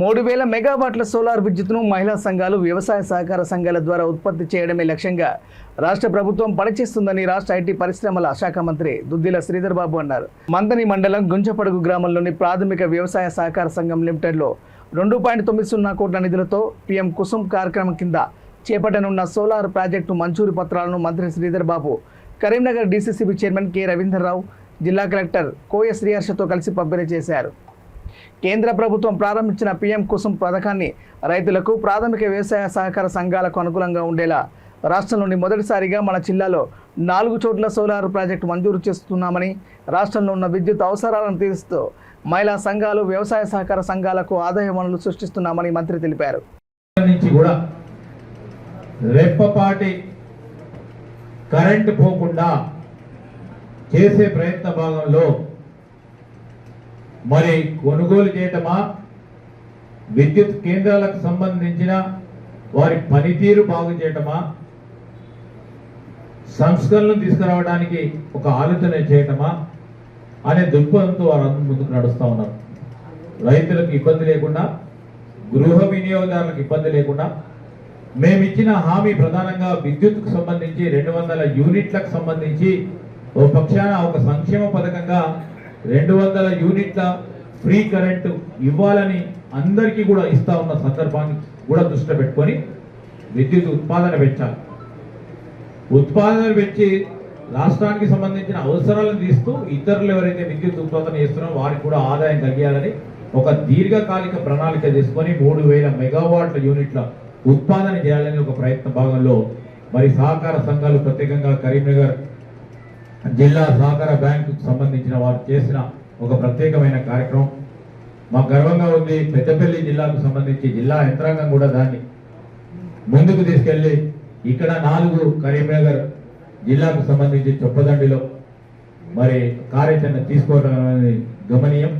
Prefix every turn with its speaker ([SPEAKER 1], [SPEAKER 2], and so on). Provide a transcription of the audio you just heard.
[SPEAKER 1] 3000 మెగావాట్ల సోలార్ విద్యుత్తును మహిళా సంఘాలు, వ్యవసాయ సహకార సంఘాల ద్వారా ఉత్పత్తి చేయడమే లక్ష్యంగా రాష్ట్ర ప్రభుత్వం పనిచేస్తుందని రాష్ట్ర ఐటీ పరిశ్రమల శాఖ మంత్రి దుద్దిల శ్రీధర్ బాబు అన్నారు. మంతని మండలం గుంజపడుగు గ్రామంలోని ప్రాథమిక వ్యవసాయ సహకార సంఘం లిమిటెడ్లో 2.90 కోట్ల నిధులతో పీఎం కుసుమ్ కార్యక్రమం కింద చేపట్టనున్న సోలార్ ప్రాజెక్టు మంజూరు పత్రాలను మంత్రి Sridhar Babu Karimnagar DCCB chairman K Ravinder Rao, జిల్లా కలెక్టర్ కోయ శ్రీహర్షతో కలిసి పంపిణీ చేశారు. కేంద్ర ప్రభుత్వం ప్రారంభించిన పీఎం కుసుమ్ పథకాన్ని రైతులకు, ప్రాథమిక వ్యవసాయ సహకార సంఘాలకు అనుకూలంగా ఉండేలా రాష్ట్రంలోని మొదటిసారిగా మన జిల్లాలో 4 చోట్ల సోలార్ ప్రాజెక్టు మంజూరు చేస్తున్నామని, రాష్ట్రంలో ఉన్న విద్యుత్ అవసరాలను తీరుస్తూ మహిళా సంఘాలు, వ్యవసాయ సహకార సంఘాలకు ఆదాయ వనరులు సృష్టిస్తున్నామని మంత్రి తెలిపారు.
[SPEAKER 2] రెప్పపాటి కరెంటు పోకుండా చేసే ప్రయత్న భాగంలో మరి కొనుగోలు చేయటమా, విద్యుత్ కేంద్రాలకు సంబంధించిన వారి పనితీరు బాగు చేయటమా, సంస్కరణలు తీసుకురావడానికి ఒక ఆలోచన చేయటమా అనే దృక్పథంతో వారు ముందుకు నడుస్తూ ఉన్నారు. రైతులకు ఇబ్బంది లేకుండా, గృహ వినియోగదారులకు ఇబ్బంది లేకుండా మేమిచ్చిన హామీ ప్రధానంగా విద్యుత్కు సంబంధించి 200 యూనిట్లకు సంబంధించి ఓ పక్షాన ఒక సంక్షేమ పథకంగా 200 యూనిట్ల ఫ్రీ కరెంటు ఇవ్వాలని అందరికీ కూడా ఇస్తా ఉన్న సందర్భాన్ని కూడా దృష్టిలో పెట్టుకొని విద్యుత్ ఉత్పాదన పెంచాలి. ఉత్పాదన పెంచి రాష్ట్రానికి సంబంధించిన అవసరాలను తీస్తూ ఇతరులు ఎవరైతే విద్యుత్ ఉత్పాదన చేస్తున్నారో వారికి కూడా ఆదాయం కలిగేయాలని ఒక దీర్ఘకాలిక ప్రణాళిక తీసుకొని 3000 మెగావాట్ల యూనిట్ల ఉత్పాదన చేయాలని ఒక ప్రయత్న భాగంలో మరి సహకార సంఘాలు, ప్రత్యేకంగా కరీంనగర్ జిల్లా సహకార బ్యాంకుకు సంబంధించిన వారు చేసిన ఒక ప్రత్యేకమైన కార్యక్రమం మాకు గర్వంగా ఉంది. పెద్దపల్లి జిల్లాకు సంబంధించి జిల్లా యంత్రాంగం కూడా దాన్ని ముందుకు తీసుకెళ్లి ఇక్కడ 4 కరీంనగర్ జిల్లాకు సంబంధించి చొప్పదండిలో మరి కార్యాచరణ తీసుకోవడం అనేది గమనీయం.